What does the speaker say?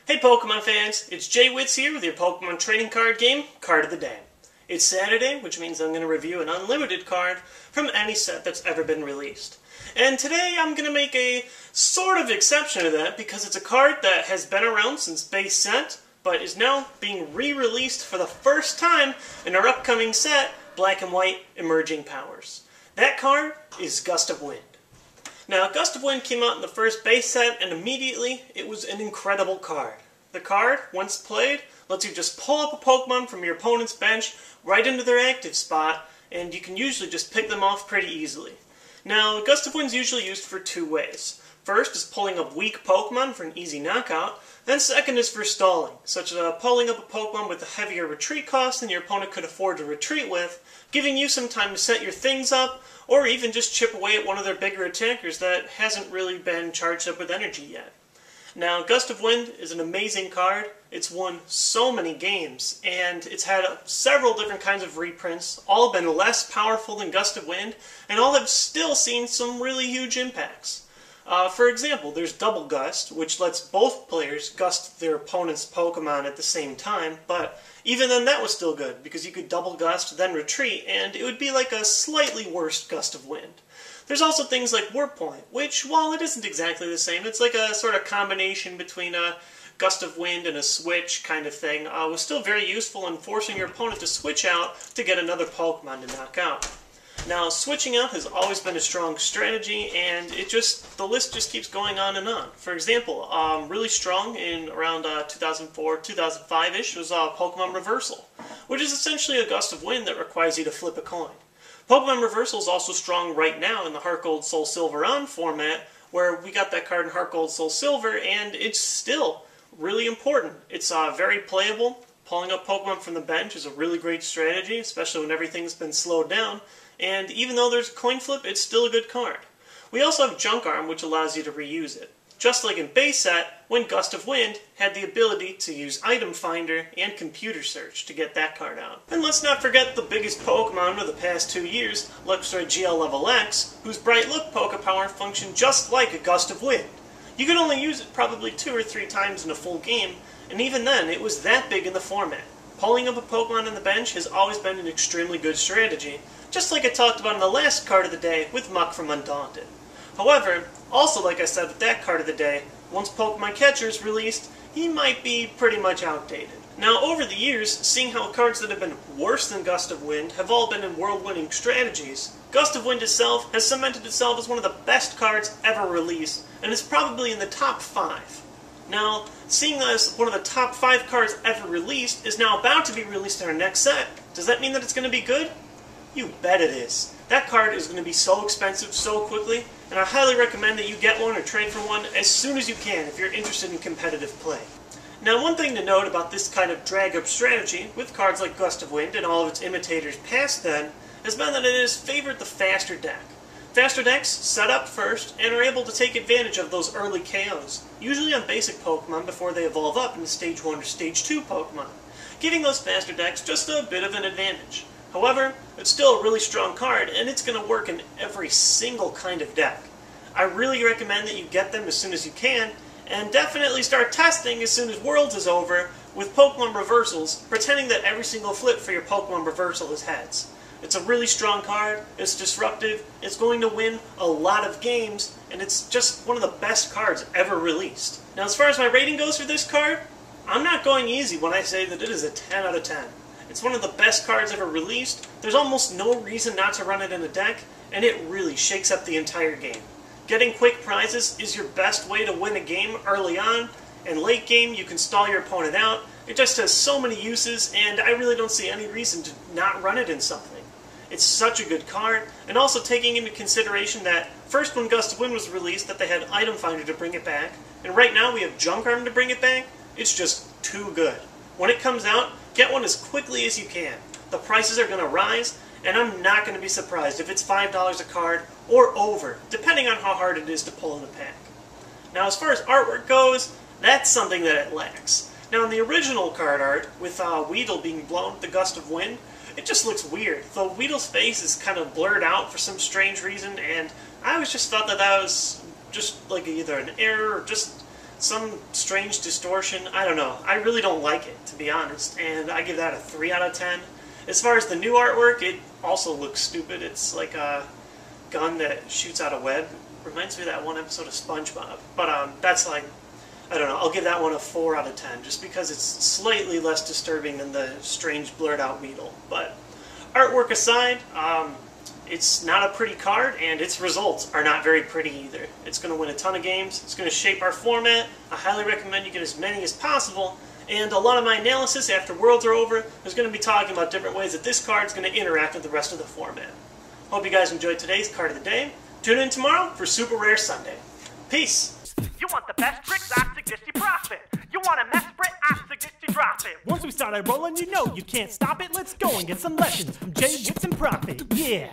Hey Pokemon fans, it's JWittz here with your Pokemon trading card game, Card of the Day. It's Saturday, which means I'm going to review an unlimited card from any set that's ever been released. And today I'm going to make a sort of exception to that because it's a card that has been around since base set, but is now being re-released for the first time in our upcoming set, Black and White Emerging Powers. That card is Gust of Wind. Now, Gust of Wind came out in the first base set, and immediately it was an incredible card. The card, once played, lets you just pull up a Pokemon from your opponent's bench right into their active spot, and you can usually just pick them off pretty easily. Now, Gust of Wind is usually used for two ways. First is pulling up weak Pokemon for an easy knockout, then second is for stalling, such as pulling up a Pokemon with a heavier retreat cost than your opponent could afford to retreat with, giving you some time to set your things up, or even just chip away at one of their bigger attackers that hasn't really been charged up with energy yet. Now, Gust of Wind is an amazing card. It's won so many games, and it's had several different kinds of reprints, all have been less powerful than Gust of Wind, and all have still seen some really huge impacts. For example, there's Double Gust, which lets both players gust their opponent's Pokemon at the same time, but even then that was still good, because you could Double Gust, then retreat, and it would be like a slightly worse Gust of Wind. There's also things like Warp Point, which, while it isn't exactly the same, it's like a sort of combination between a Gust of Wind and a Switch kind of thing, was still very useful in forcing your opponent to switch out to get another Pokemon to knock out. Now, switching out has always been a strong strategy, and the list just keeps going on and on. For example, really strong in around 2004, 2005-ish was Pokemon Reversal, which is essentially a Gust of Wind that requires you to flip a coin. Pokemon Reversal is also strong right now in the Heart Gold Soul Silver On format, where we got that card in Heart Gold Soul Silver, and it's still really important. It's very playable. Pulling up Pokemon from the bench is a really great strategy, especially when everything's been slowed down. And even though there's a coin flip, it's still a good card. We also have Junk Arm, which allows you to reuse it. Just like in base set, when Gust of Wind had the ability to use Item Finder and Computer Search to get that card out. And let's not forget the biggest Pokemon of the past 2 years, Luxray GL Level X, whose Bright Look Pokepower functioned just like a Gust of Wind. You could only use it probably 2 or 3 times in a full game, and even then, it was that big in the format. Pulling up a Pokemon on the bench has always been an extremely good strategy, just like I talked about in the last card of the day with Muck from Undaunted. However, also like I said with that card of the day, once Pokemon Catcher is released, he might be pretty much outdated. Now, over the years, seeing how cards that have been worse than Gust of Wind have all been in world-winning strategies, Gust of Wind itself has cemented itself as one of the best cards ever released, and is probably in the top 5. Now, seeing as one of the top 5 cards ever released is now about to be released in our next set, does that mean that it's going to be good? You bet it is. That card is going to be so expensive so quickly, and I highly recommend that you get one or trade for one as soon as you can if you're interested in competitive play. Now, one thing to note about this kind of drag-up strategy, with cards like Gust of Wind and all of its imitators past then, has been that it has favored the faster deck. Faster decks set up first and are able to take advantage of those early KOs, usually on basic Pokemon before they evolve up into Stage 1 or Stage 2 Pokemon, giving those faster decks just a bit of an advantage. However, it's still a really strong card, and it's going to work in every single kind of deck. I really recommend that you get them as soon as you can, and definitely start testing as soon as Worlds is over with Pokemon Reversals, pretending that every single flip for your Pokemon Reversal is heads. It's a really strong card, it's disruptive, it's going to win a lot of games, and it's just one of the best cards ever released. Now, as far as my rating goes for this card, I'm not going easy when I say that it is a 10 out of 10. It's one of the best cards ever released, there's almost no reason not to run it in a deck, and it really shakes up the entire game. Getting quick prizes is your best way to win a game early on, and late game you can stall your opponent out. It just has so many uses, and I really don't see any reason to not run it in something. It's such a good card, and also taking into consideration that first when Gust of Wind was released that they had Item Finder to bring it back, and right now we have Junk Arm to bring it back, it's just too good. When it comes out, get one as quickly as you can. The prices are going to rise, and I'm not going to be surprised if it's $5 a card or over, depending on how hard it is to pull in a pack. Now, as far as artwork goes, that's something that it lacks. Now, in the original card art, with Weedle being blown with the Gust of Wind, it just looks weird. Though Weedle's face is kind of blurred out for some strange reason, and I always just thought that that was just like either an error or just some strange distortion. I don't know. I really don't like it, to be honest, and I give that a 3 out of 10. As far as the new artwork, it also looks stupid. It's like a gun that shoots out a web. Reminds me of that one episode of SpongeBob. But that's like, I don't know, I'll give that one a 4 out of 10, just because it's slightly less disturbing than the strange blurred out Weedle. But artwork aside, it's not a pretty card, and its results are not very pretty either. It's going to win a ton of games, it's going to shape our format. I highly recommend you get as many as possible, and a lot of my analysis after Worlds are over is going to be talking about different ways that this card is going to interact with the rest of the format. Hope you guys enjoyed today's card of the day. Tune in tomorrow for Super Rare Sunday. Peace! You want the best tricks? I suggest you Prof-It. You want a mess Brit? I suggest you drop it. Once we started rolling, you know you can't stop it. Let's go and get some lessons from JWittz and Prof-It. Yeah!